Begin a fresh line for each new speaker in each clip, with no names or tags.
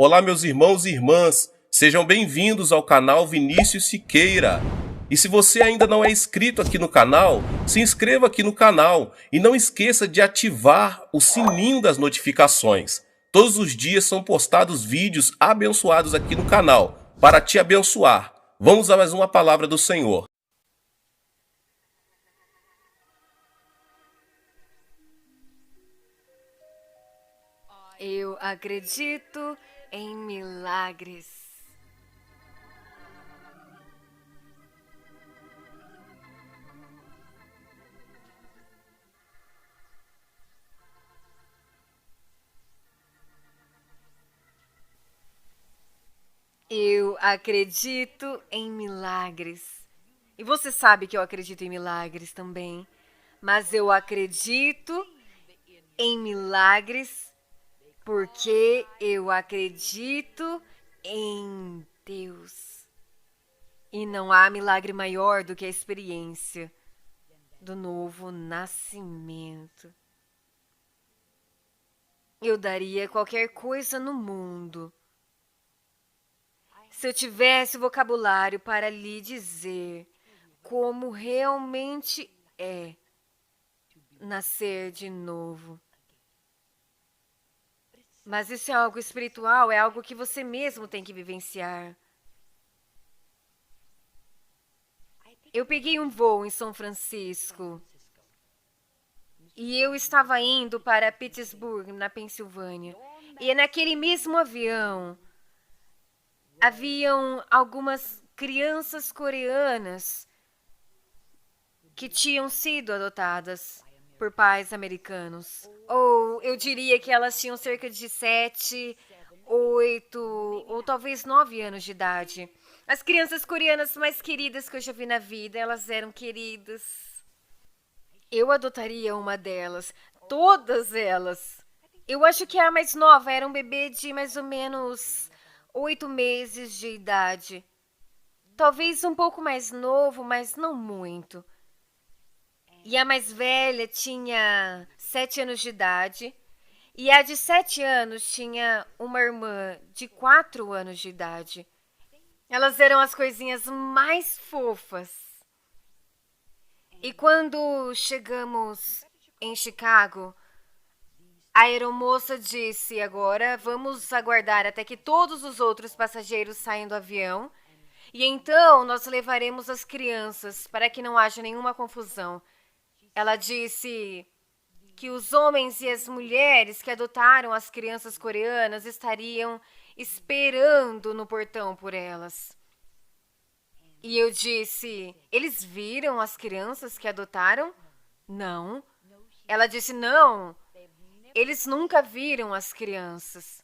Olá, meus irmãos e irmãs, sejam bem-vindos ao canal Vinícius Siqueira. E se você ainda não é inscrito aqui no canal, se inscreva aqui no canal e não esqueça de ativar o sininho das notificações. Todos os dias são postados vídeos abençoados aqui no canal para te abençoar. Vamos a mais uma palavra do Senhor.
Eu acredito em milagres. Eu acredito em milagres. E você sabe que eu acredito em milagres também. Mas eu acredito em milagres porque eu acredito em Deus. E não há milagre maior do que a experiência do novo nascimento. Eu daria qualquer coisa no mundo se eu tivesse o vocabulário para lhe dizer como realmente é nascer de novo. Mas isso é algo espiritual, é algo que você mesmo tem que vivenciar. Eu peguei um voo em São Francisco e eu estava indo para Pittsburgh, na Pensilvânia. E naquele mesmo avião haviam algumas crianças coreanas que tinham sido adotadas por pais americanos. Ou eu diria que elas tinham cerca de 7, 8 ou talvez 9 anos de idade. As crianças coreanas mais queridas que eu já vi na vida, elas eram queridas. Eu adotaria uma delas, todas elas. Eu acho que a mais nova era um bebê de mais ou menos 8 meses de idade. Talvez um pouco mais novo, mas não muito. E a mais velha tinha 7 anos de idade. E a de 7 anos tinha uma irmã de 4 anos de idade. Elas eram as coisinhas mais fofas. E quando chegamos em Chicago, a aeromoça disse: agora vamos aguardar até que todos os outros passageiros saiam do avião. E então nós levaremos as crianças para que não haja nenhuma confusão. Ela disse que os homens e as mulheres que adotaram as crianças coreanas estariam esperando no portão por elas. E eu disse: eles viram as crianças que adotaram? Não. Ela disse: não, eles nunca viram as crianças.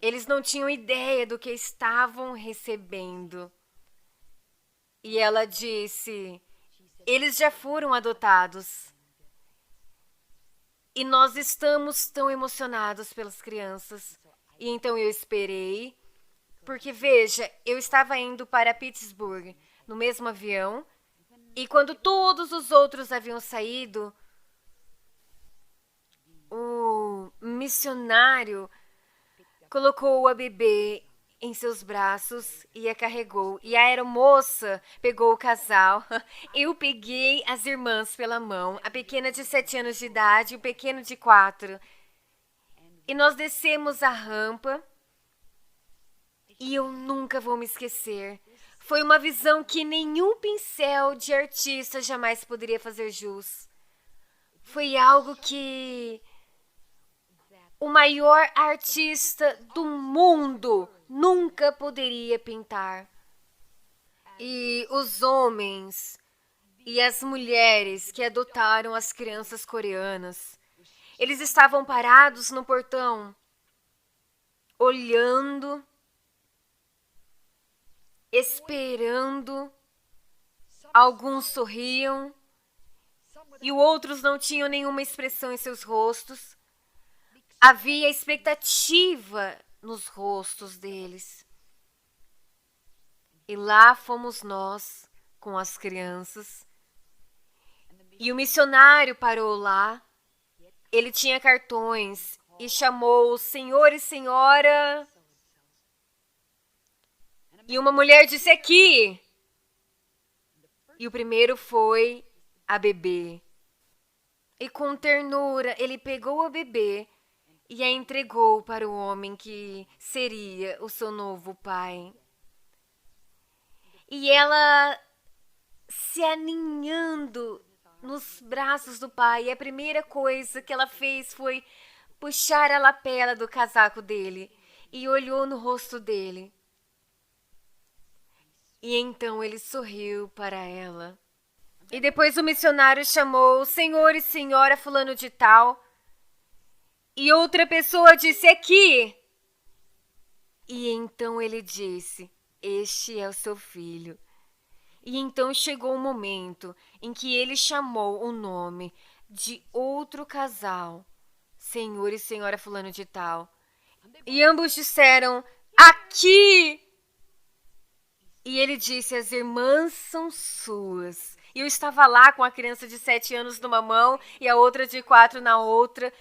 Eles não tinham ideia do que estavam recebendo. E ela disse: eles já foram adotados. E nós estamos tão emocionados pelas crianças. E então eu esperei, porque veja, eu estava indo para Pittsburgh no mesmo avião, e quando todos os outros haviam saído, o missionário colocou a bebê em seus braços e a carregou. E a aeromoça pegou o casal. Eu peguei as irmãs pela mão, a pequena de 7 anos de idade e o pequeno de 4. E nós descemos a rampa. E eu nunca vou me esquecer. Foi uma visão que nenhum pincel de artista jamais poderia fazer jus. Foi algo que o maior artista do mundo nunca poderia pintar. E os homens e as mulheres que adotaram as crianças coreanas, eles estavam parados no portão, olhando, esperando. Alguns sorriam e outros não tinham nenhuma expressão em seus rostos. Havia expectativa nos rostos deles. E lá fomos nós com as crianças. E o missionário parou lá. Ele tinha cartões e chamou senhor e senhora. E uma mulher disse: aqui. E o primeiro foi a bebê. E com ternura ele pegou a bebê e a entregou para o homem que seria o seu novo pai. E ela se aninhando nos braços do pai. E a primeira coisa que ela fez foi puxar a lapela do casaco dele e olhou no rosto dele. E então ele sorriu para ela. E depois o missionário chamou senhor e senhora fulano de tal. E outra pessoa disse: aqui. E então ele disse: este é o seu filho. E então chegou o momento em que ele chamou o nome de outro casal, senhor e senhora fulano de tal. E ambos disseram: aqui. E ele disse: as irmãs são suas. E eu estava lá com a criança de 7 anos numa mão e a outra de 4 na outra.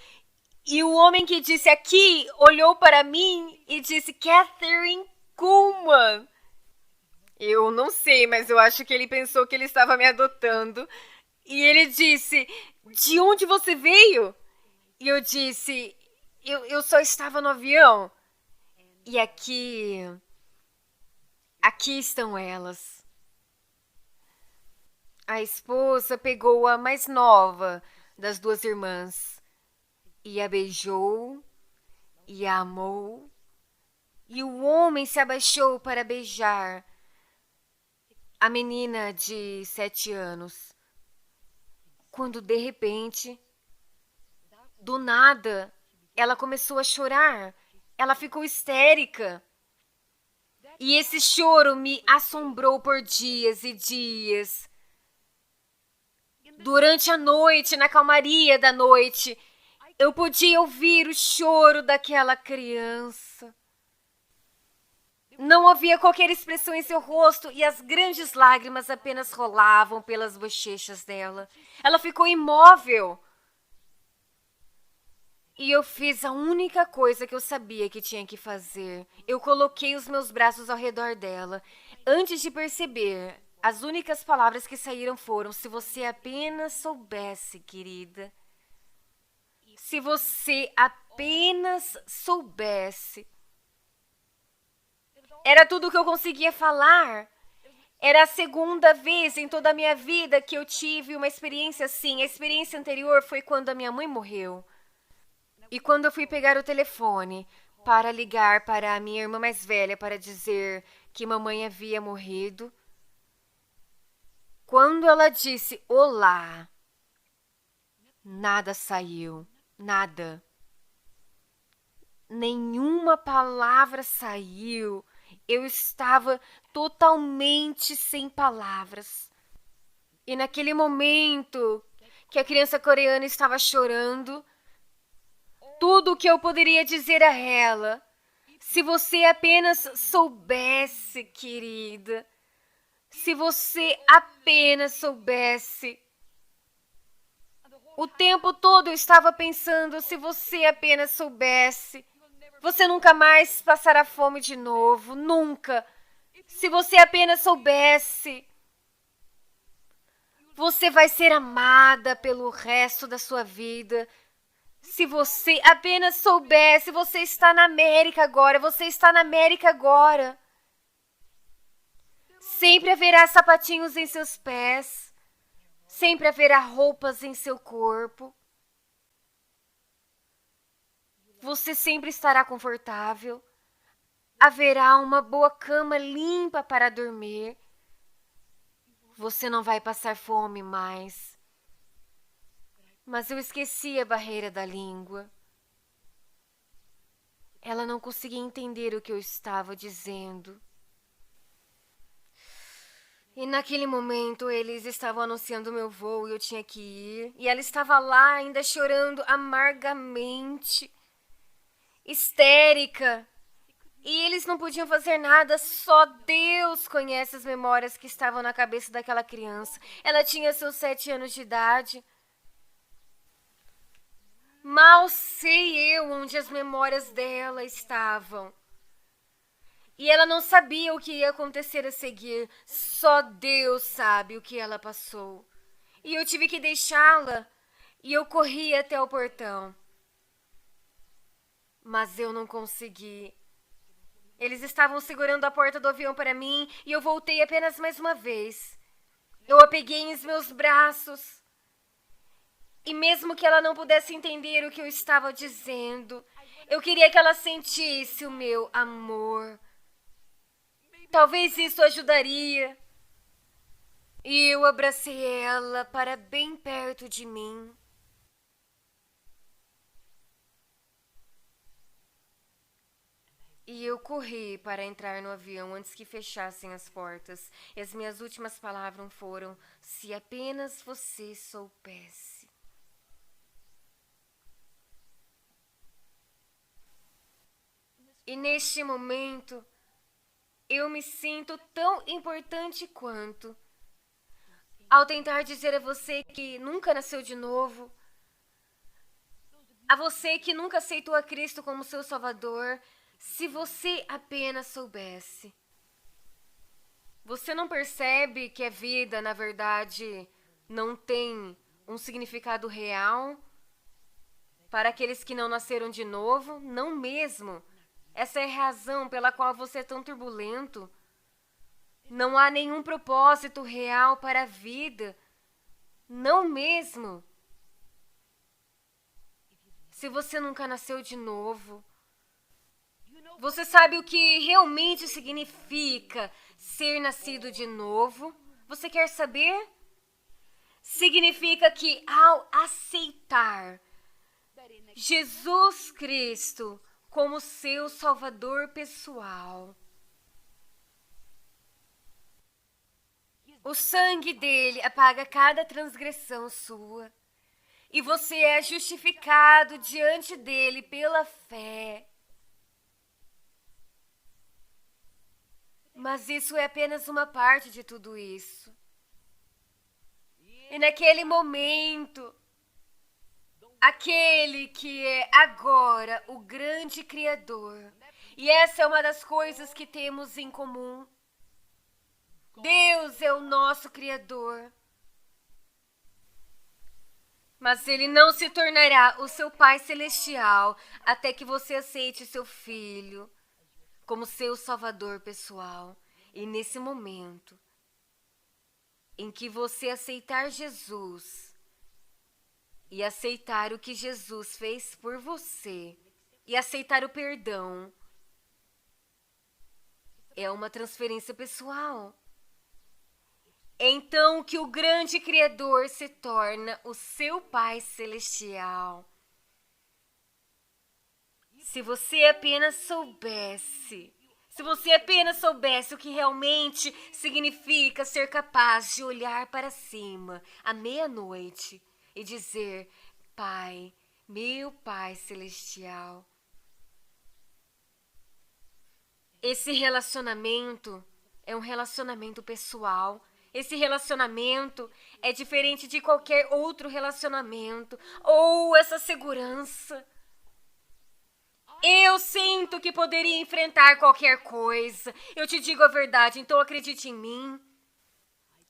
E o homem que disse aqui olhou para mim e disse: Catherine Kuhlman. Eu não sei, mas eu acho que ele pensou que ele estava me adotando. E ele disse: de onde você veio? E eu disse: eu só estava no avião. E aqui estão elas. A esposa pegou a mais nova das duas irmãs e a beijou e a amou. E o homem se abaixou para beijar a menina de 7 anos. Quando de repente, do nada, ela começou a chorar. Ela ficou histérica. E esse choro me assombrou por dias e dias. Durante a noite, na calmaria da noite, eu podia ouvir o choro daquela criança. Não havia qualquer expressão em seu rosto e as grandes lágrimas apenas rolavam pelas bochechas dela. Ela ficou imóvel. E eu fiz a única coisa que eu sabia que tinha que fazer. Eu coloquei os meus braços ao redor dela. Antes de perceber, as únicas palavras que saíram foram: se você apenas soubesse, querida. Se você apenas soubesse. Era tudo o que eu conseguia falar. Era a segunda vez em toda a minha vida que eu tive uma experiência assim. A experiência anterior foi quando a minha mãe morreu. E quando eu fui pegar o telefone para ligar para a minha irmã mais velha para dizer que mamãe havia morrido, quando ela disse olá, nada saiu, nada. Nenhuma palavra saiu. Eu estava totalmente sem palavras. E naquele momento que a criança coreana estava chorando, tudo o que eu poderia dizer a ela: se você apenas soubesse, querida, se você apenas soubesse. O tempo todo eu estava pensando: se você apenas soubesse, você nunca mais passará fome de novo, nunca. Se você apenas soubesse, você vai ser amada pelo resto da sua vida. Se você apenas soubesse, você está na América agora, você está na América agora. Sempre haverá sapatinhos em seus pés, sempre haverá roupas em seu corpo. Você sempre estará confortável. Haverá uma boa cama limpa para dormir. Você não vai passar fome mais. Mas eu esqueci a barreira da língua. Ela não conseguia entender o que eu estava dizendo. E naquele momento eles estavam anunciando o meu voo e eu tinha que ir. E ela estava lá ainda chorando amargamente, histérica. E eles não podiam fazer nada, só Deus conhece as memórias que estavam na cabeça daquela criança. Ela tinha seus 7 anos de idade. Mal sei eu onde as memórias dela estavam. E ela não sabia o que ia acontecer a seguir. Só Deus sabe o que ela passou. E eu tive que deixá-la. E eu corri até o portão. Mas eu não consegui. Eles estavam segurando a porta do avião para mim e eu voltei apenas mais uma vez. Eu a peguei em meus braços. E mesmo que ela não pudesse entender o que eu estava dizendo, eu queria que ela sentisse o meu amor. Talvez isso ajudaria. E eu abracei ela para bem perto de mim. E eu corri para entrar no avião antes que fechassem as portas. E as minhas últimas palavras foram: se apenas você soubesse. E neste momento, eu me sinto tão importante quanto. Ao tentar dizer a você que nunca nasceu de novo, a você que nunca aceitou a Cristo como seu Salvador, se você apenas soubesse. Você não percebe que a vida, na verdade, não tem um significado real para aqueles que não nasceram de novo? Não mesmo. Essa é a razão pela qual você é tão turbulento. Não há nenhum propósito real para a vida. Não mesmo. Se você nunca nasceu de novo, você sabe o que realmente significa ser nascido de novo? Você quer saber? Significa que ao aceitar Jesus Cristo como seu Salvador pessoal, o sangue dele apaga cada transgressão sua e você é justificado diante dele pela fé. Mas isso é apenas uma parte de tudo isso. E naquele momento, aquele que é agora o grande Criador, e essa é uma das coisas que temos em comum. Deus é o nosso Criador. Mas Ele não se tornará o seu Pai Celestial até que você aceite seu Filho como seu Salvador pessoal. E nesse momento em que você aceitar Jesus e aceitar o que Jesus fez por você e aceitar o perdão, é uma transferência pessoal. É então que o grande Criador se torna o seu Pai Celestial. Se você apenas soubesse, o que realmente significa ser capaz de olhar para cima à meia-noite e dizer: Pai, meu Pai Celestial. Esse relacionamento é um relacionamento pessoal. Esse relacionamento é diferente de qualquer outro relacionamento. Ou essa segurança. Eu sinto que poderia enfrentar qualquer coisa. Eu te digo a verdade, então acredite em mim.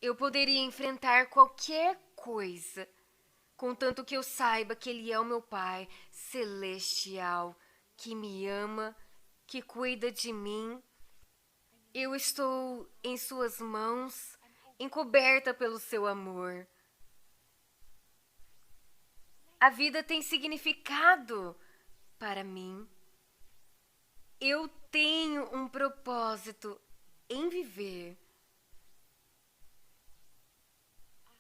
Eu poderia enfrentar qualquer coisa, contanto que eu saiba que Ele é o meu Pai Celestial, que me ama, que cuida de mim. Eu estou em suas mãos, encoberta pelo seu amor. A vida tem significado para mim. Eu tenho um propósito em viver.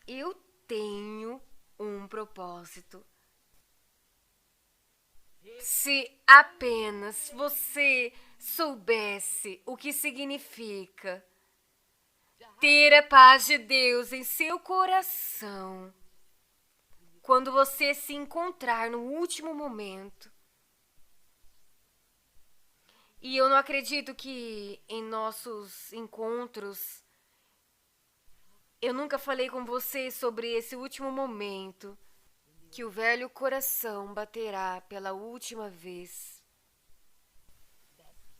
Eu tenho um propósito. Se apenas você soubesse o que significa ter a paz de Deus em seu coração, quando você se encontrar no último momento. E eu não acredito que em nossos encontros eu nunca falei com você sobre esse último momento que o velho coração baterá pela última vez.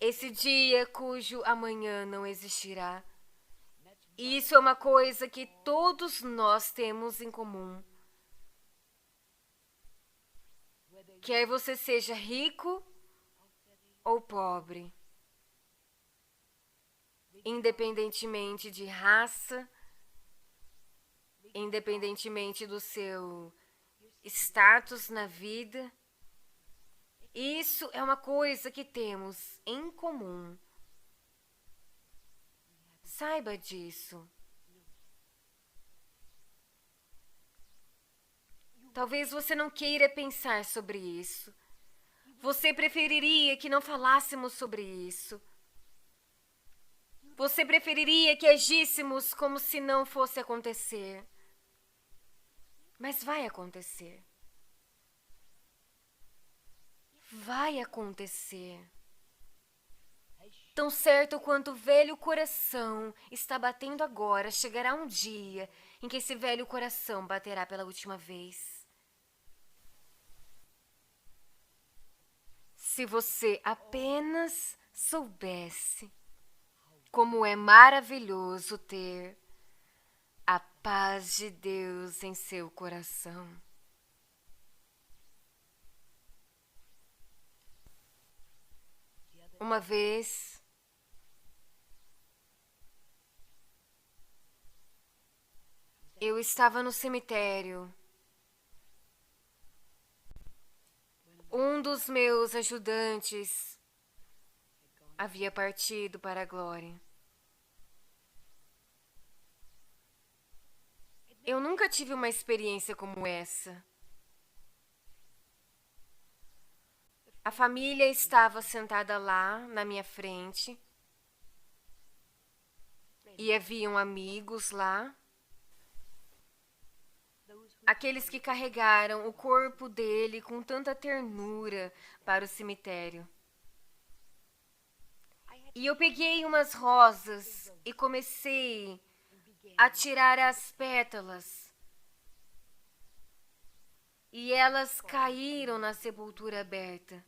Esse dia cujo amanhã não existirá. E isso é uma coisa que todos nós temos em comum. Quer você seja rico ou pobre, independentemente de raça, independentemente do seu status na vida, isso é uma coisa que temos em comum. Saiba disso. Talvez você não queira pensar sobre isso. Você preferiria que não falássemos sobre isso. Você preferiria que agíssemos como se não fosse acontecer. Mas vai acontecer. Vai acontecer. Tão certo quanto o velho coração está batendo agora, chegará um dia em que esse velho coração baterá pela última vez. Se você apenas soubesse como é maravilhoso ter a paz de Deus em seu coração. Uma vez, eu estava no cemitério. Um dos meus ajudantes havia partido para a glória. Eu nunca tive uma experiência como essa. A família estava sentada lá, na minha frente, e haviam amigos lá. Aqueles que carregaram o corpo dele com tanta ternura para o cemitério. E eu peguei umas rosas e comecei a tirar as pétalas. E elas caíram na sepultura aberta.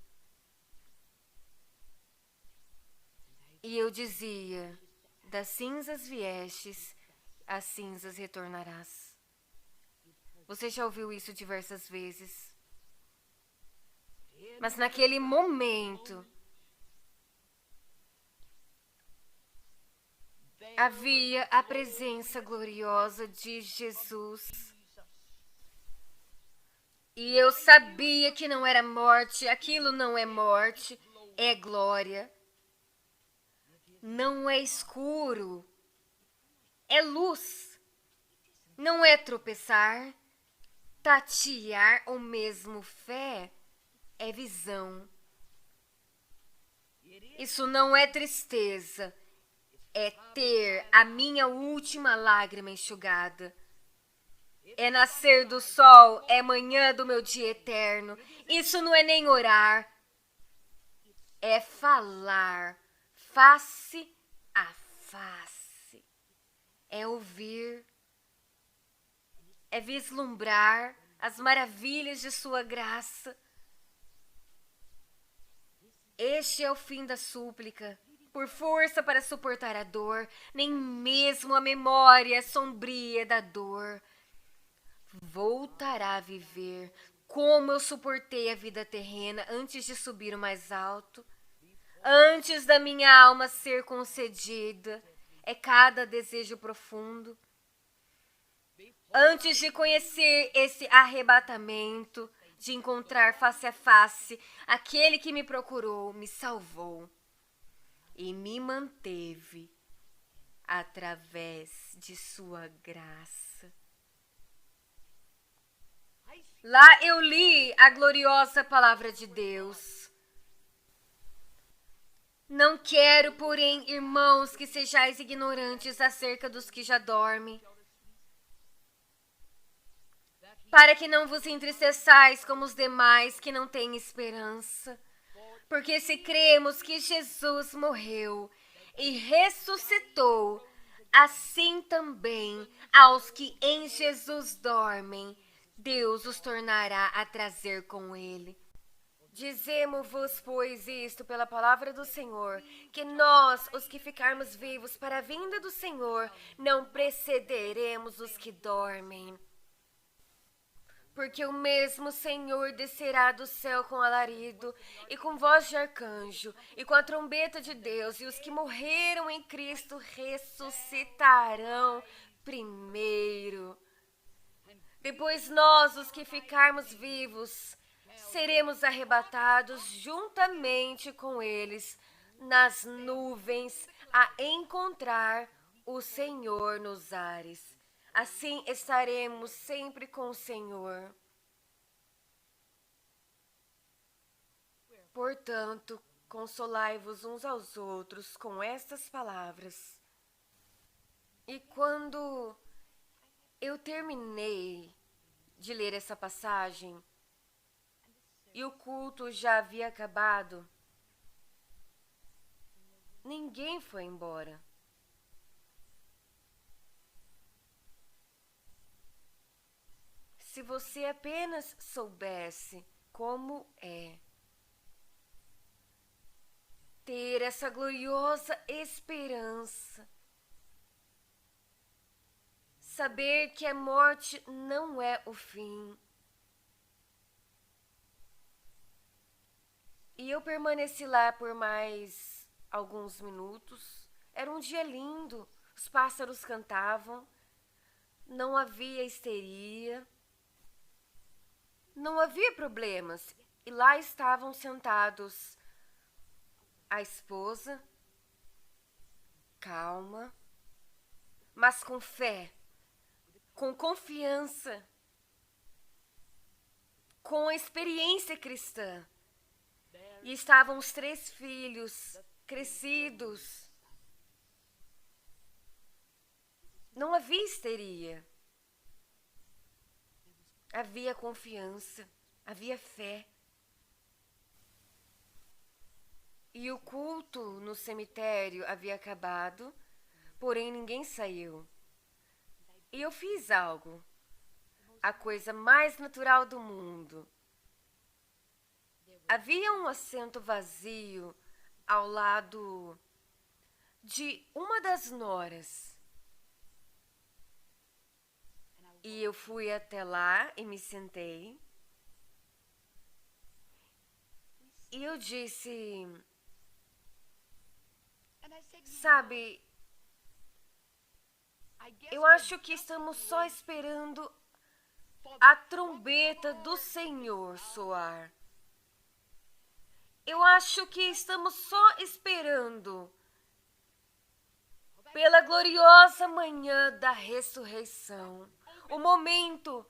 E eu dizia: das cinzas viestes, às cinzas retornarás. Você já ouviu isso diversas vezes. Mas naquele momento, havia a presença gloriosa de Jesus. E eu sabia que não era morte, aquilo não é morte, é glória. Não é escuro, é luz. Não é tropeçar, tatear ou mesmo fé, é visão. Isso não é tristeza, é ter a minha última lágrima enxugada. É nascer do sol, é manhã do meu dia eterno. Isso não é nem orar, é falar face a face. É ouvir, é vislumbrar as maravilhas de sua graça. Este é o fim da súplica. Por força para suportar a dor, nem mesmo a memória sombria da dor voltará a viver como eu suportei a vida terrena antes de subir o mais alto. Antes da minha alma ser concedida, é cada desejo profundo. Antes de conhecer esse arrebatamento, de encontrar face a face aquele que me procurou, me salvou e me manteve através de sua graça. Lá eu li a gloriosa palavra de Deus. Não quero, porém, irmãos, que sejais ignorantes acerca dos que já dormem, para que não vos entristeçais como os demais que não têm esperança. Porque se cremos que Jesus morreu e ressuscitou, assim também aos que em Jesus dormem, Deus os tornará a trazer com ele. Dizemo-vos, pois, isto pela palavra do Senhor, que nós, os que ficarmos vivos para a vinda do Senhor, não precederemos os que dormem. Porque o mesmo Senhor descerá do céu com alarido, e com voz de arcanjo, e com a trombeta de Deus, e os que morreram em Cristo ressuscitarão primeiro. Depois nós, os que ficarmos vivos, seremos arrebatados juntamente com eles nas nuvens a encontrar o Senhor nos ares. Assim estaremos sempre com o Senhor. Portanto, consolai-vos uns aos outros com estas palavras. E quando eu terminei de ler essa passagem e o culto já havia acabado, ninguém foi embora. Se você apenas soubesse como é ter essa gloriosa esperança, saber que a morte não é o fim. E eu permaneci lá por mais alguns minutos. Era um dia lindo, os pássaros cantavam, não havia histeria, não havia problemas. E lá estavam sentados a esposa, calma, mas com fé, com confiança, com experiência cristã. E estavam os 3 filhos crescidos. Não havia histeria. Havia confiança, havia fé. E o culto no cemitério havia acabado, porém ninguém saiu. E eu fiz algo, a coisa mais natural do mundo. Havia um assento vazio ao lado de uma das noras. E eu fui até lá e me sentei. E eu disse, sabe, eu acho que estamos só esperando a trombeta do Senhor soar. Eu acho que estamos só esperando pela gloriosa manhã da ressurreição. O momento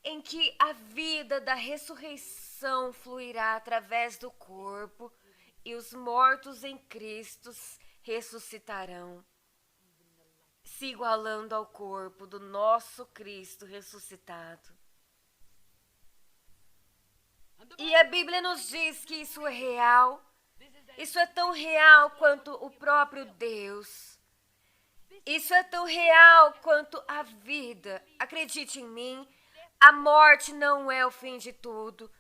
em que a vida da ressurreição fluirá através do corpo e os mortos em Cristo ressuscitarão, se igualando ao corpo do nosso Cristo ressuscitado. E a Bíblia nos diz que isso é real. Isso é tão real quanto o próprio Deus. Isso é tão real quanto a vida. Acredite em mim, a morte não é o fim de tudo.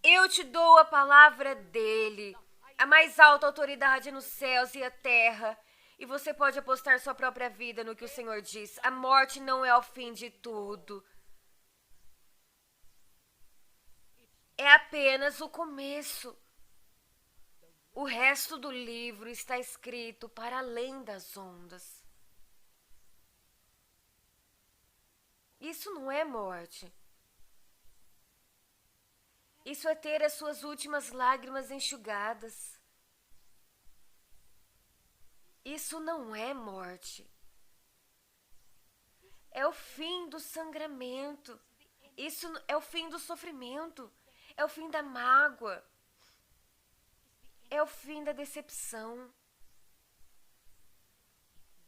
Eu te dou a palavra dele, a mais alta autoridade nos céus e a terra. E você pode apostar sua própria vida no que o Senhor diz. A morte não é o fim de tudo. É apenas o começo. O resto do livro está escrito para além das ondas. Isso não é morte. Isso é ter as suas últimas lágrimas enxugadas. Isso não é morte. É o fim do sangramento. Isso é o fim do sofrimento. É o fim da mágoa. É o fim da decepção.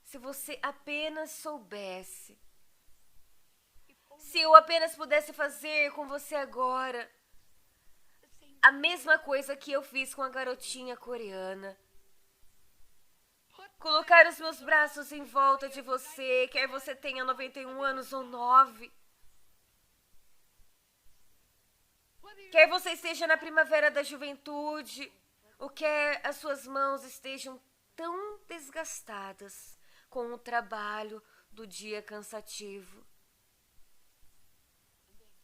Se você apenas soubesse. Se eu apenas pudesse fazer com você agora a mesma coisa que eu fiz com a garotinha coreana. Colocar os meus braços em volta de você, quer você tenha 91 anos ou 9. Quer você esteja na primavera da juventude, ou quer as suas mãos estejam tão desgastadas com o trabalho do dia cansativo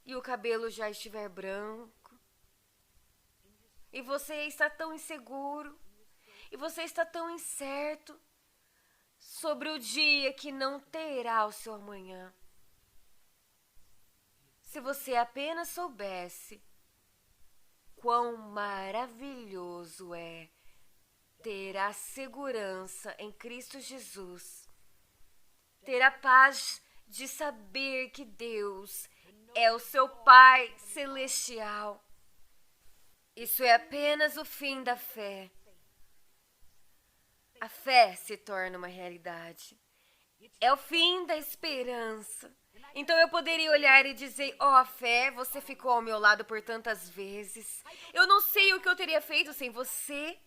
e o cabelo já estiver branco e você está tão inseguro e você está tão incerto sobre o dia que não terá o seu amanhã. Se você apenas soubesse quão maravilhoso é ter a segurança em Cristo Jesus, ter a paz de saber que Deus é o seu Pai celestial. Isso é apenas o fim da fé. A fé se torna uma realidade. É o fim da esperança. Então eu poderia olhar e dizer: ó, fé, você ficou ao meu lado por tantas vezes. Eu não sei o que eu teria feito sem você.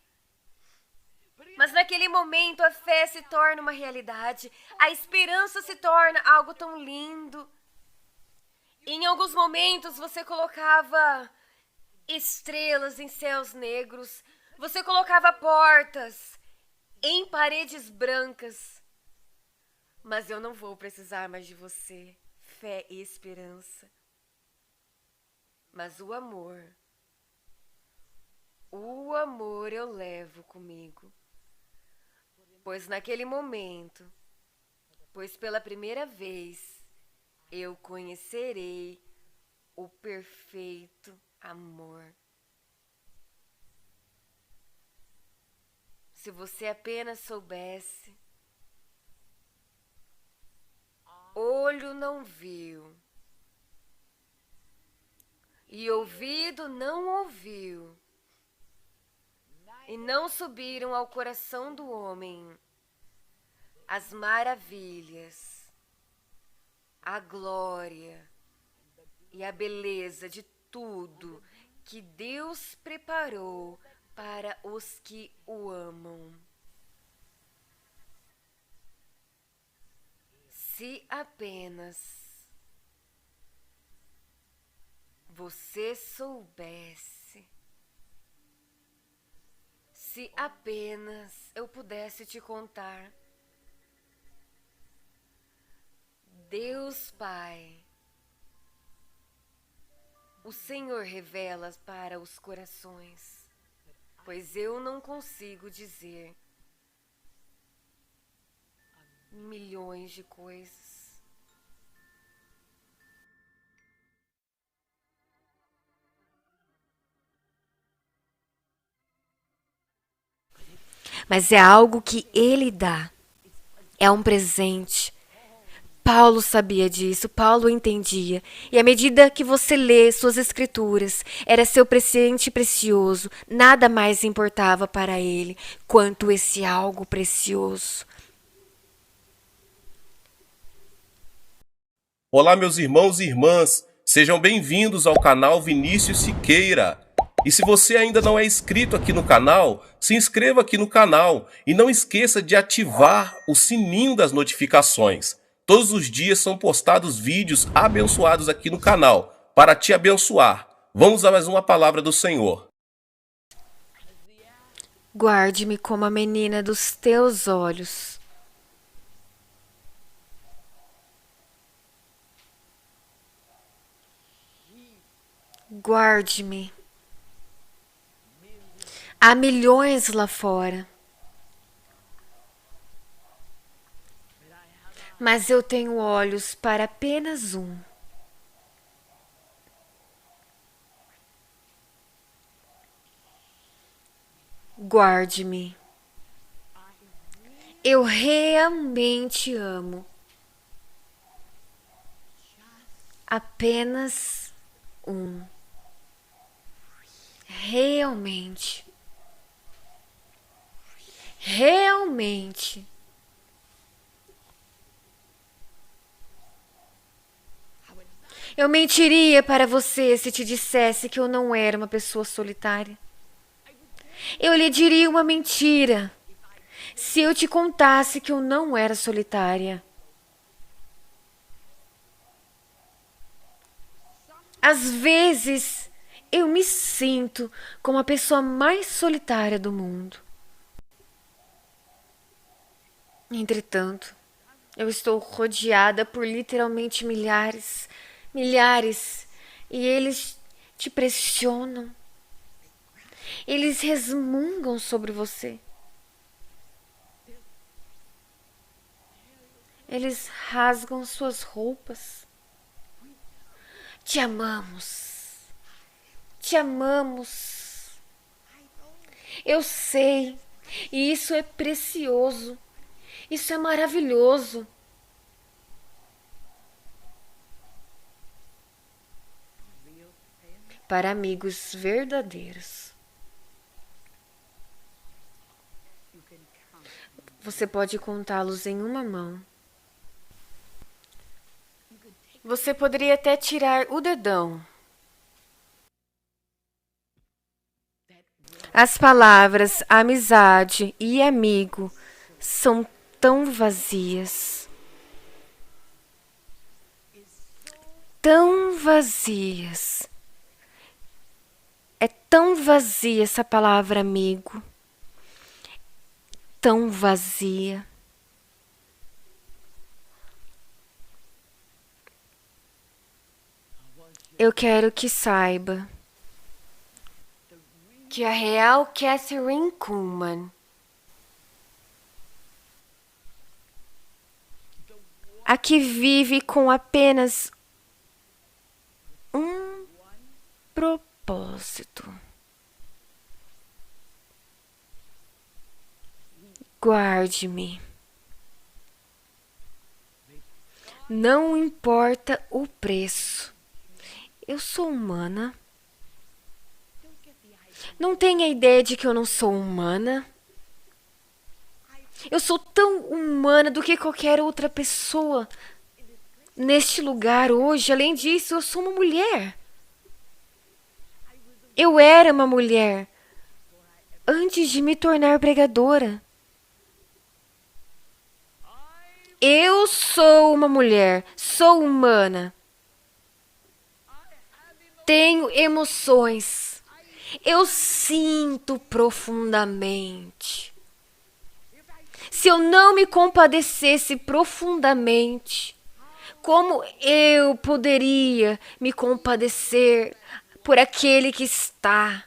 Mas naquele momento a fé se torna uma realidade. A esperança se torna algo tão lindo. Em alguns momentos você colocava estrelas em céus negros. Você colocava portas em paredes brancas. Mas eu não vou precisar mais de você. Fé e esperança. Mas o amor eu levo comigo. Pois naquele momento, pois pela primeira vez, eu conhecerei o perfeito amor. Se você apenas soubesse, olho não viu e ouvido não ouviu e não subiram ao coração do homem as maravilhas, a glória e a beleza de tudo que Deus preparou para os que o amam. Se apenas você soubesse, se apenas eu pudesse te contar, Deus Pai, o Senhor revela para os corações, pois eu não consigo dizer milhões de coisas. Mas é algo que Ele dá. É um presente. Paulo sabia disso, Paulo entendia. E à medida que você lê suas escrituras, era seu presente precioso. Nada mais importava para ele quanto esse algo precioso.
Olá, meus irmãos e irmãs, sejam bem-vindos ao canal Vinícius Siqueira. E se você ainda não é inscrito aqui no canal, se inscreva aqui no canal e não esqueça de ativar o sininho das notificações. Todos os dias são postados vídeos abençoados aqui no canal para te abençoar. Vamos a mais uma palavra do Senhor.
Guarde-me como a menina dos teus olhos. Guarde-me. Há milhões lá fora. Mas eu tenho olhos para apenas um. Guarde-me. Eu realmente amo. Apenas um. Realmente. Realmente. Eu mentiria para você se te dissesse que eu não era uma pessoa solitária. Eu lhe diria uma mentira se eu te contasse que eu não era solitária. Às vezes, eu me sinto como a pessoa mais solitária do mundo. Entretanto, eu estou rodeada por literalmente milhares, e eles te pressionam. Eles resmungam sobre você. Eles rasgam suas roupas. Te amamos. Te amamos. Eu sei. E isso é precioso. Isso é maravilhoso. Para amigos verdadeiros, você pode contá-los em uma mão. Você poderia até tirar o dedão. As palavras amizade e amigo são tão vazias. Tão vazias. É tão vazia essa palavra amigo. Tão vazia. Eu quero que saiba que a real Kathryn Kuhlman, a que vive com apenas um propósito. Guarde-me. Não importa o preço. Eu sou humana. Não tenha ideia de que eu não sou humana. Eu sou tão humana do que qualquer outra pessoa neste lugar hoje. Além disso, eu sou uma mulher. Eu era uma mulher antes de me tornar pregadora. Eu sou uma mulher, sou humana. Tenho emoções. Eu sinto profundamente. Se eu não me compadecesse profundamente, como eu poderia me compadecer por aquele que está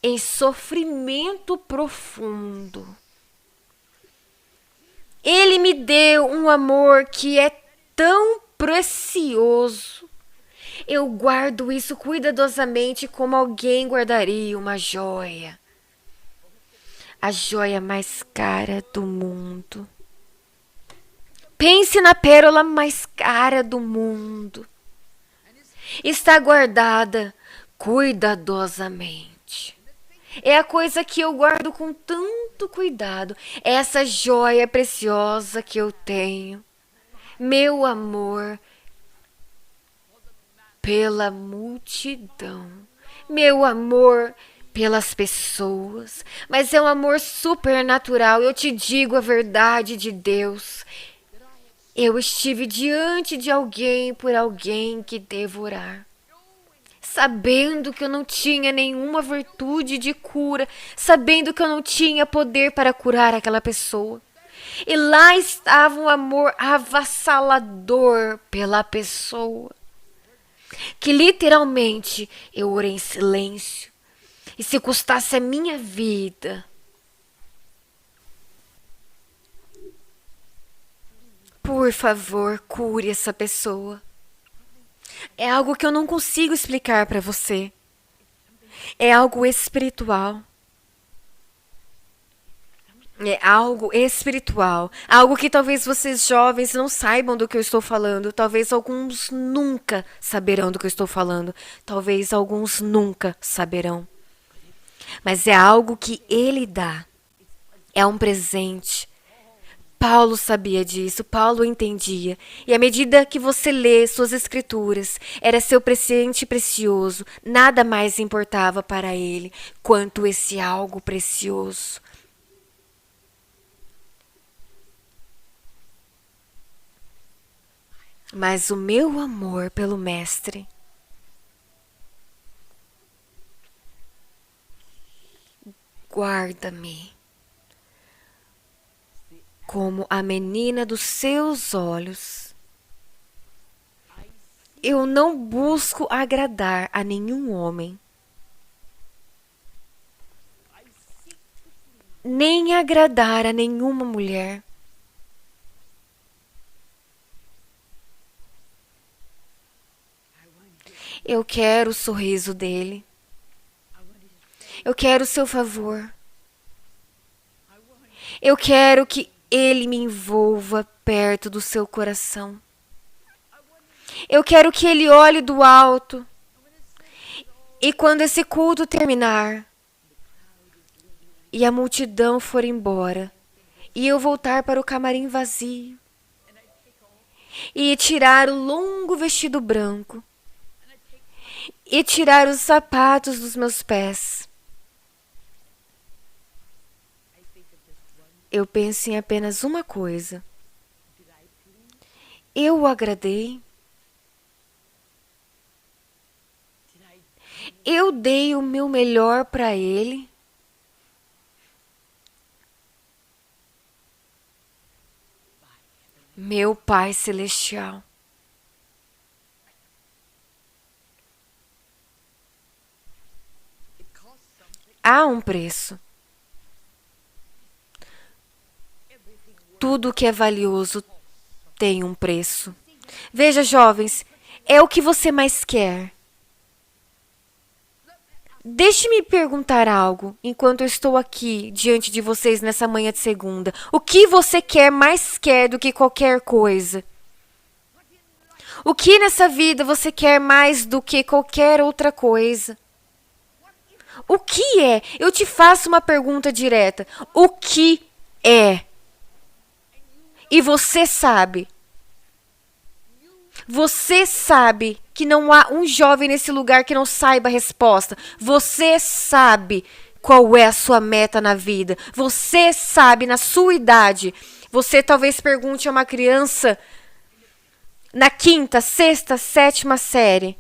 em sofrimento profundo? Ele me deu um amor que é tão precioso. Eu guardo isso cuidadosamente como alguém guardaria uma joia. A joia mais cara do mundo. Pense na pérola mais cara do mundo. Está guardada cuidadosamente. É a coisa que eu guardo com tanto cuidado. Essa joia preciosa que eu tenho. Meu amor pela multidão. Meu amor pelas pessoas. Mas é um amor supernatural. Eu te digo a verdade de Deus. Eu estive diante de alguém por alguém que devorar. Sabendo que eu não tinha nenhuma virtude de cura, sabendo que eu não tinha poder para curar aquela pessoa. E lá estava um amor avassalador pela pessoa, que literalmente eu orei em silêncio. E se custasse a minha vida, por favor, cure essa pessoa. É algo que eu não consigo explicar para você. É algo espiritual. É algo espiritual. Algo que talvez vocês jovens não saibam do que eu estou falando. Talvez alguns nunca saberão do que eu estou falando. Talvez alguns nunca saberão. Mas é algo que Ele dá. É um presente. Paulo sabia disso, Paulo entendia. E à medida que você lê suas escrituras, era seu presente precioso. Nada mais importava para ele quanto esse algo precioso. Mas o meu amor pelo Mestre guarda-me como a menina dos seus olhos. Eu não busco agradar a nenhum homem, nem agradar a nenhuma mulher. Eu quero o sorriso dele. Eu quero o seu favor. Eu quero que ele me envolva perto do seu coração. Eu quero que ele olhe do alto. E quando esse culto terminar e a multidão for embora e eu voltar para o camarim vazio e tirar o longo vestido branco e tirar os sapatos dos meus pés, eu penso em apenas uma coisa. Eu o agradei. Eu dei o meu melhor para ele. Meu Pai Celestial, há um preço. Tudo que é valioso tem um preço. Veja, jovens, é o que você mais quer. Deixe-me perguntar algo enquanto eu estou aqui diante de vocês nessa manhã de segunda. O que você quer mais quer do que qualquer coisa? O que nessa vida você quer mais do que qualquer outra coisa? O que é? Eu te faço uma pergunta direta. O que é? E você sabe. Você sabe que não há um jovem nesse lugar que não saiba a resposta. Você sabe qual é a sua meta na vida. Você sabe na sua idade. Você talvez pergunte a uma criança na quinta, sexta, sétima série.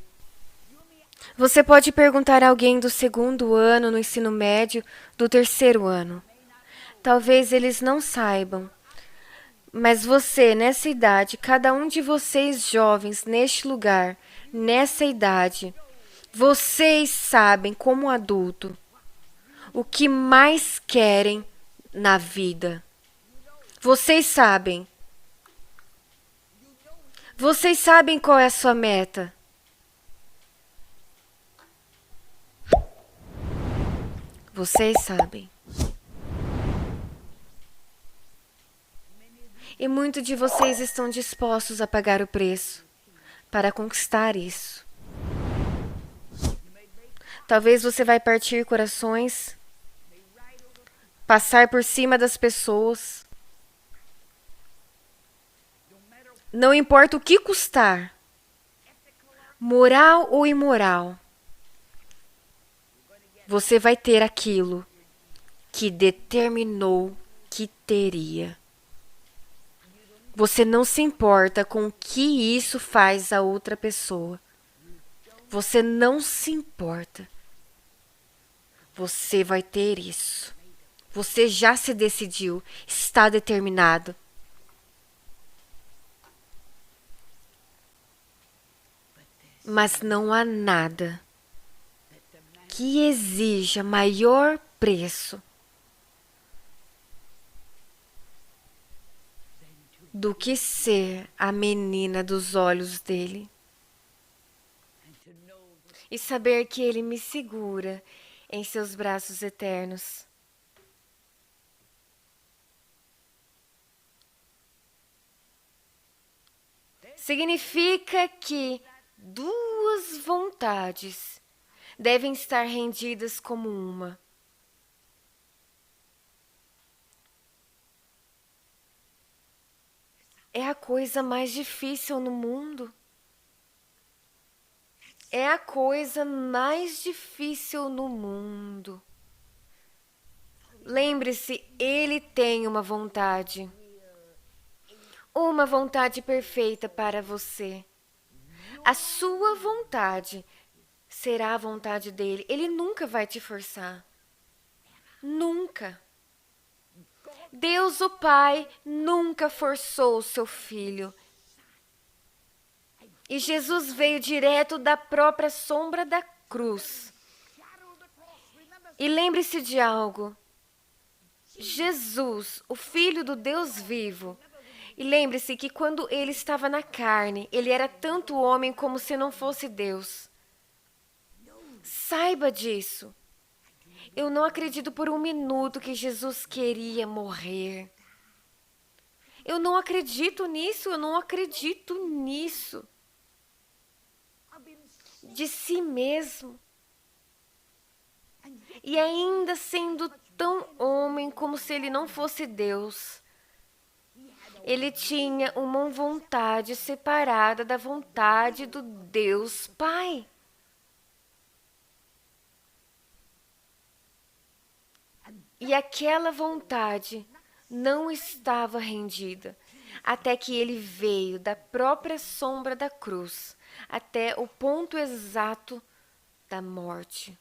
Você pode perguntar a alguém do segundo ano no ensino médio, do terceiro ano. Talvez eles não saibam. Mas você, nessa idade, cada um de vocês jovens, neste lugar, nessa idade, vocês sabem, como adulto, o que mais querem na vida. Vocês sabem. Vocês sabem qual é a sua meta. Vocês sabem. E muitos de vocês estão dispostos a pagar o preço para conquistar isso. Talvez você vai partir corações, passar por cima das pessoas. Não importa o que custar, moral ou imoral, você vai ter aquilo que determinou que teria. Você não se importa com o que isso faz a outra pessoa. Você não se importa. Você vai ter isso. Você já se decidiu, está determinado. Mas não há nada que exija maior preço do que ser a menina dos olhos dele. E saber que ele me segura em seus braços eternos. Significa que duas vontades devem estar rendidas como uma. É a coisa mais difícil no mundo. É a coisa mais difícil no mundo. Lembre-se, ele tem uma vontade. Uma vontade perfeita para você. A sua vontade será a vontade dele. Ele nunca vai te forçar. Nunca. Deus, o Pai, nunca forçou o seu Filho. E Jesus veio direto da própria sombra da cruz. E lembre-se de algo. Jesus, o Filho do Deus vivo. E lembre-se que quando ele estava na carne, ele era tanto homem como se não fosse Deus. Saiba disso. Eu não acredito por um minuto que Jesus queria morrer. Eu não acredito nisso, eu não acredito nisso. De si mesmo. E ainda sendo tão homem como se ele não fosse Deus. Ele tinha uma vontade separada da vontade do Deus Pai. E aquela vontade não estava rendida, até que ele veio da própria sombra da cruz, até o ponto exato da morte.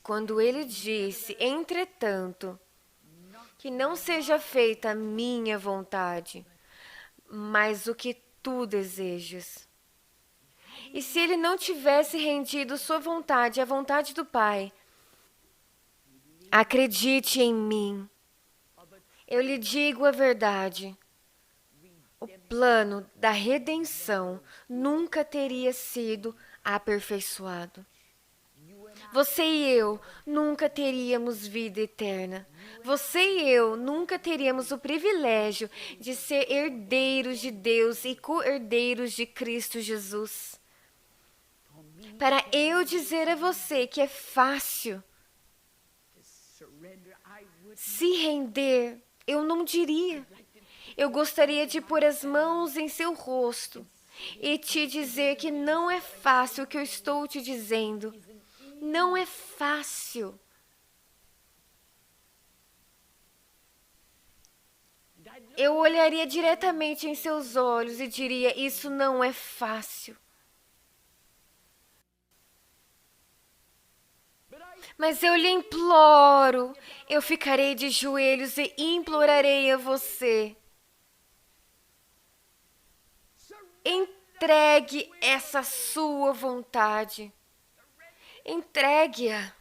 Quando ele disse, entretanto, que não seja feita a minha vontade, mas o que tu desejas. E se ele não tivesse rendido sua vontade à vontade do Pai, acredite em mim. Eu lhe digo a verdade. O plano da redenção nunca teria sido aperfeiçoado. Você e eu nunca teríamos vida eterna. Você e eu nunca teríamos o privilégio de ser herdeiros de Deus e co-herdeiros de Cristo Jesus. Para eu dizer a você que é fácil se render, eu não diria. Eu gostaria de pôr as mãos em seu rosto e te dizer que não é fácil o que eu estou te dizendo. Não é fácil. Eu olharia diretamente em seus olhos e diria: isso não é fácil. Mas eu lhe imploro, eu ficarei de joelhos e implorarei a você. Entregue essa sua vontade. Entregue-a.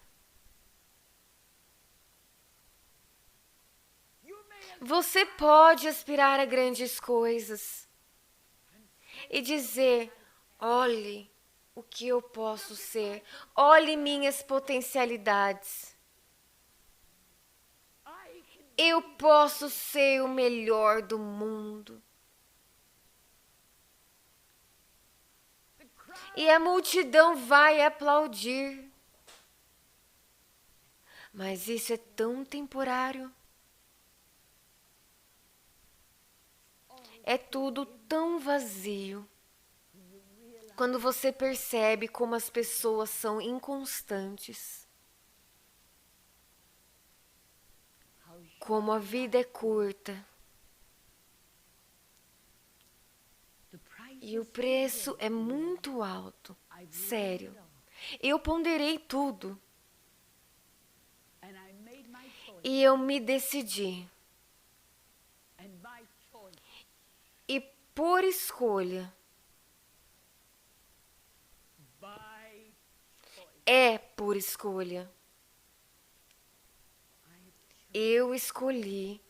Você pode aspirar a grandes coisas e dizer: olhe o que eu posso ser, olhe minhas potencialidades. Eu posso ser o melhor do mundo. E a multidão vai aplaudir. Mas isso é tão temporário. É tudo tão vazio. Quando você percebe como as pessoas são inconstantes. Como a vida é curta. E o preço é muito alto. Sério. Eu ponderei tudo. E eu me decidi. E por escolha. É por escolha. Eu escolhi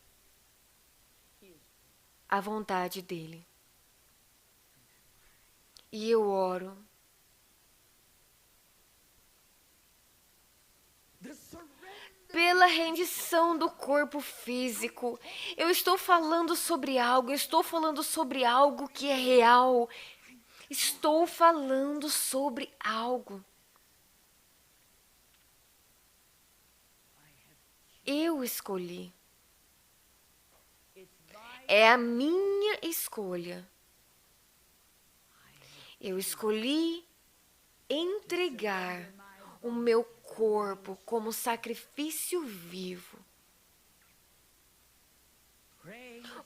a vontade dele. E eu oro. Pela rendição do corpo físico. Eu estou falando sobre algo, que é real. Estou falando sobre algo. Eu escolhi. É a minha escolha. Eu escolhi entregar o meu corpo como sacrifício vivo.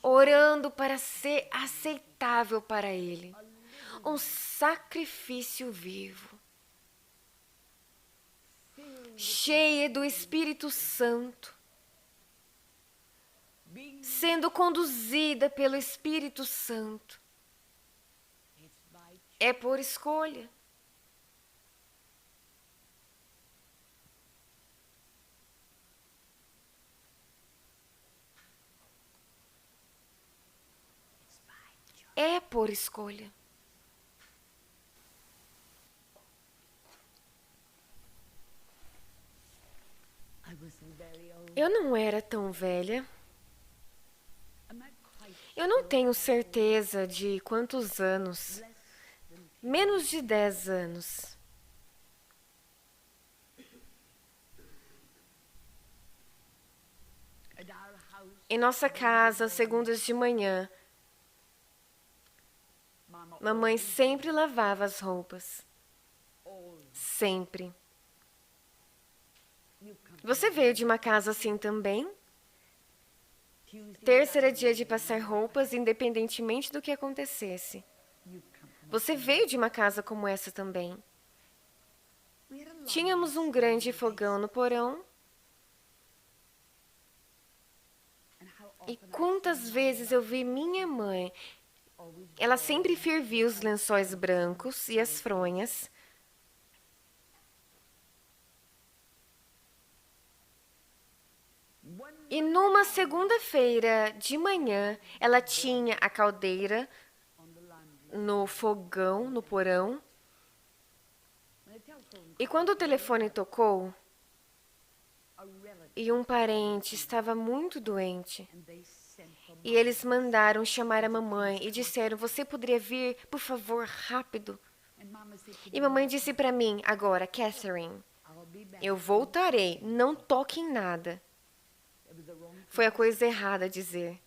Orando para ser aceitável para Ele. um sacrifício vivo, cheia do Espírito Santo, sendo conduzida pelo Espírito Santo. É por escolha. É por escolha. Eu não era tão velha. Eu não tenho certeza de quantos anos. Menos de 10 anos. Em nossa casa, às segundas de manhã, mamãe sempre lavava as roupas. Sempre. Você veio de uma casa assim também? Terça era dia de passar roupas, independentemente do que acontecesse. Você veio de uma casa como essa também. Tínhamos um grande fogão no porão. E quantas vezes eu vi minha mãe. Ela sempre fervia os lençóis brancos e as fronhas. E numa segunda-feira de manhã, ela tinha a caldeira no fogão, no porão. E quando o telefone tocou, e um parente estava muito doente, e eles mandaram chamar a mamãe e disseram: você poderia vir, por favor, rápido? E mamãe disse para mim: agora, Catherine, eu voltarei, não toque em nada. Foi a coisa errada a dizer.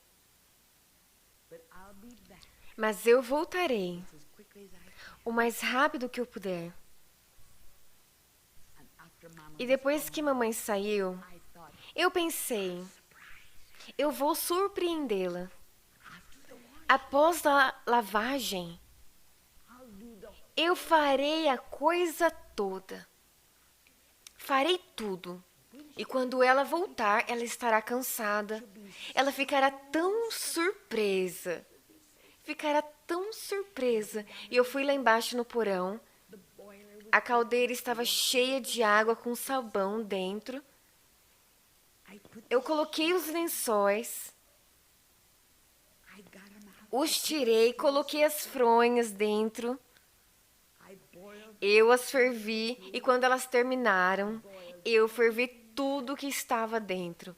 Mas eu voltarei o mais rápido que eu puder. E depois que mamãe saiu, eu pensei, eu vou surpreendê-la. Após a lavagem, eu farei a coisa toda. Farei tudo. E quando ela voltar, ela estará cansada. Ela ficará tão surpresa. Ficará tão surpresa. E eu fui lá embaixo no porão. A caldeira estava cheia de água com sabão dentro. Eu coloquei os lençóis. Os tirei, coloquei as fronhas dentro. Eu as fervi e quando elas terminaram, eu fervi tudo que estava dentro.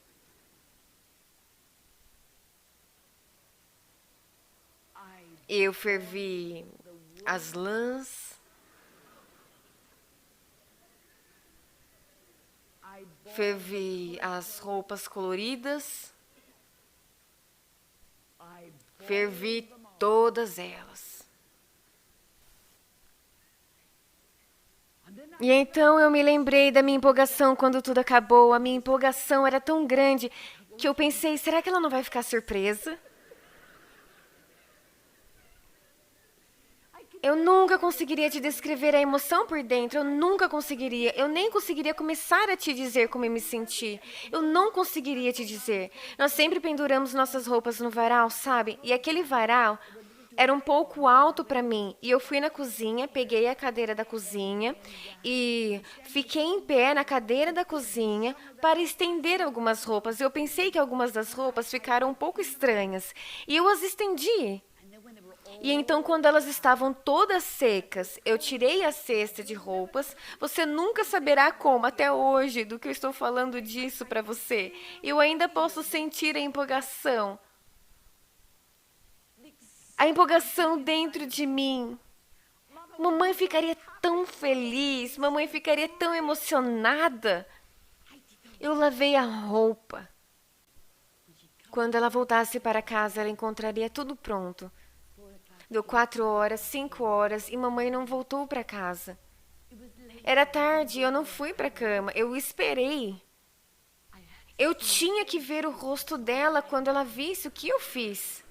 Eu fervi as lãs, fervi as roupas coloridas, fervi todas elas. E então eu me lembrei da minha empolgação quando tudo acabou. A minha empolgação era tão grande que eu pensei, será que ela não vai ficar surpresa? Eu nunca conseguiria te descrever a emoção por dentro, eu nunca conseguiria. Eu nem conseguiria começar a te dizer como eu me senti. Eu não conseguiria te dizer. Nós sempre penduramos nossas roupas no varal, sabe? E aquele varal era um pouco alto para mim. E eu fui na cozinha, peguei a cadeira da cozinha e fiquei em pé na cadeira da cozinha para estender algumas roupas. Eu pensei que algumas das roupas ficaram um pouco estranhas e eu as estendi. E então, quando elas estavam todas secas, eu tirei a cesta de roupas. Você nunca saberá como, até hoje, do que eu estou falando disso para você. Eu ainda posso sentir a empolgação. A empolgação dentro de mim. Mamãe ficaria tão feliz, mamãe ficaria tão emocionada. Eu lavei a roupa. Quando ela voltasse para casa, ela encontraria tudo pronto. Deu 4 horas, 5 horas e mamãe não voltou para casa. Era tarde e eu não fui para a cama. Eu esperei. Eu tinha que ver o rosto dela quando ela visse o que eu fiz.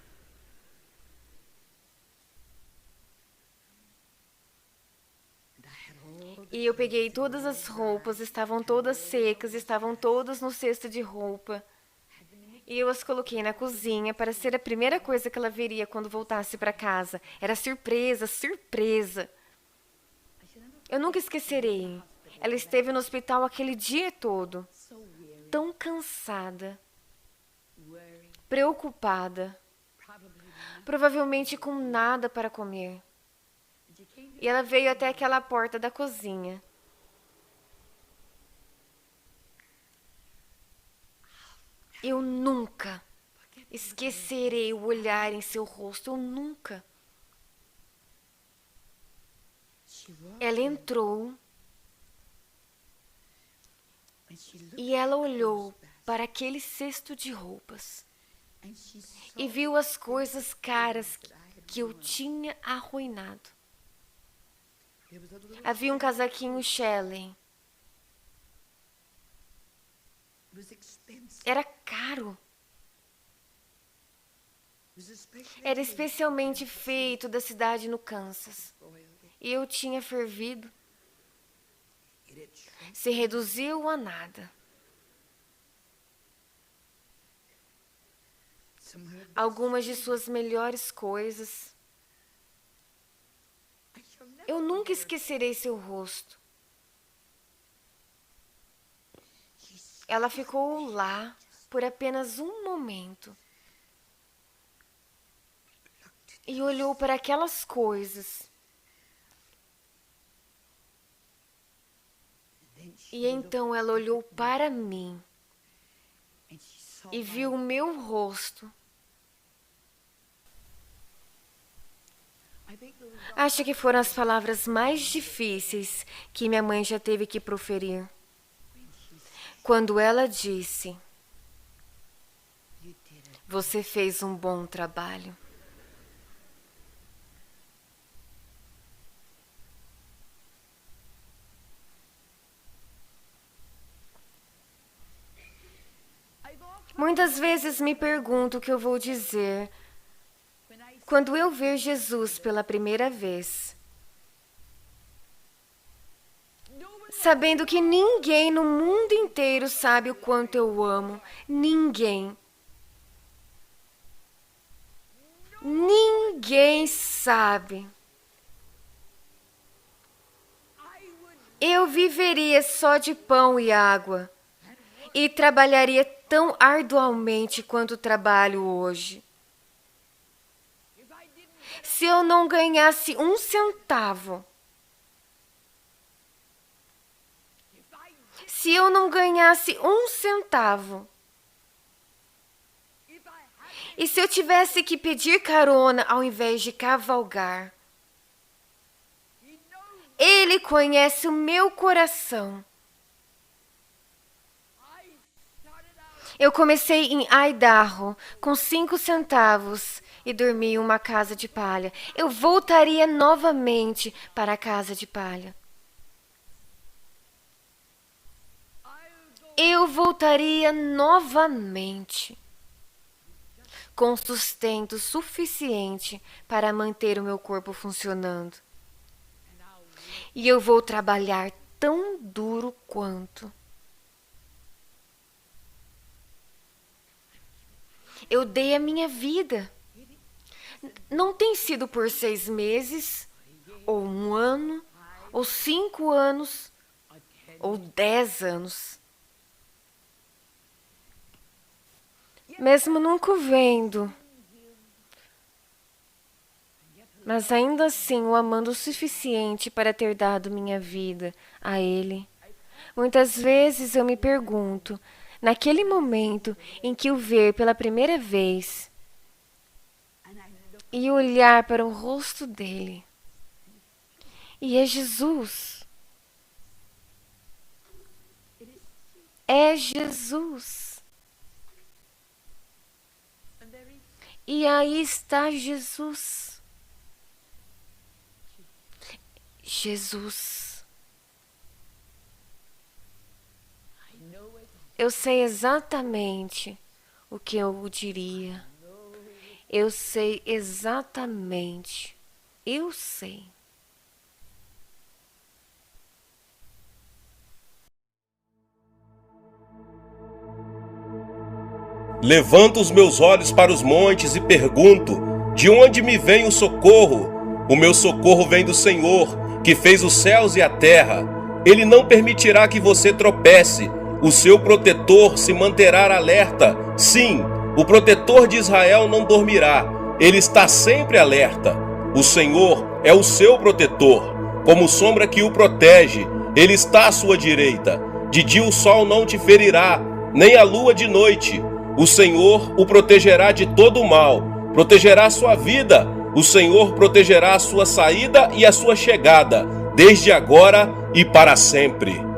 E eu peguei todas as roupas, estavam todas secas, estavam todas no cesto de roupa. E eu as coloquei na cozinha para ser a primeira coisa que ela veria quando voltasse para casa. Era surpresa, surpresa. Eu nunca esquecerei. Ela esteve no hospital aquele dia todo, tão cansada, preocupada, provavelmente com nada para comer. E ela veio até aquela porta da cozinha. Eu nunca esquecerei o olhar em seu rosto, eu nunca. Ela entrou e ela olhou para aquele cesto de roupas e viu as coisas caras que eu tinha arruinado. Havia um casaquinho Shelley. Era caro. Era especialmente feito da cidade no Kansas. E eu tinha fervido. Se reduziu a nada. Algumas de suas melhores coisas. Eu nunca esquecerei seu rosto. Ela ficou lá por apenas um momento. E olhou para aquelas coisas. E então ela olhou para mim e viu o meu rosto. Acho que foram as palavras mais difíceis que minha mãe já teve que proferir. Quando ela disse: "Você fez um bom trabalho." Muitas vezes me pergunto o que eu vou dizer quando eu ver Jesus pela primeira vez, sabendo que ninguém no mundo inteiro sabe o quanto eu amo. Ninguém. Ninguém sabe. Eu viveria só de pão e água e trabalharia tão arduamente quanto trabalho hoje. Se eu não ganhasse um centavo, se eu não ganhasse um centavo, e se eu tivesse que pedir carona ao invés de cavalgar, Ele conhece o meu coração. Eu comecei em Idaho com 5 centavos e dormi em uma casa de palha. Eu voltaria novamente para a casa de palha. Eu voltaria novamente com sustento suficiente para manter o meu corpo funcionando. E eu vou trabalhar tão duro quanto. Eu dei a minha vida. Não tem sido por 6 meses, ou 1 ano, ou 5 anos, ou 10 anos. Mesmo nunca o vendo, mas ainda assim o amando o suficiente para ter dado minha vida a Ele. Muitas vezes eu me pergunto, naquele momento em que o ver pela primeira vez e olhar para o rosto dele, e é Jesus. É Jesus. E aí está Jesus. Jesus. Eu sei exatamente o que eu diria. Eu sei exatamente. Eu sei.
Levanto os meus olhos para os montes e pergunto: de onde me vem o socorro? O meu socorro vem do Senhor, que fez os céus e a terra. Ele não permitirá que você tropece. O seu protetor se manterá alerta. Sim, o protetor de Israel não dormirá. Ele está sempre alerta. O Senhor é o seu protetor. Como sombra que o protege, ele está à sua direita. De dia o sol não te ferirá, nem a lua de noite. O Senhor o protegerá de todo o mal, protegerá a sua vida. O Senhor protegerá a sua saída e a sua chegada, desde agora e para sempre.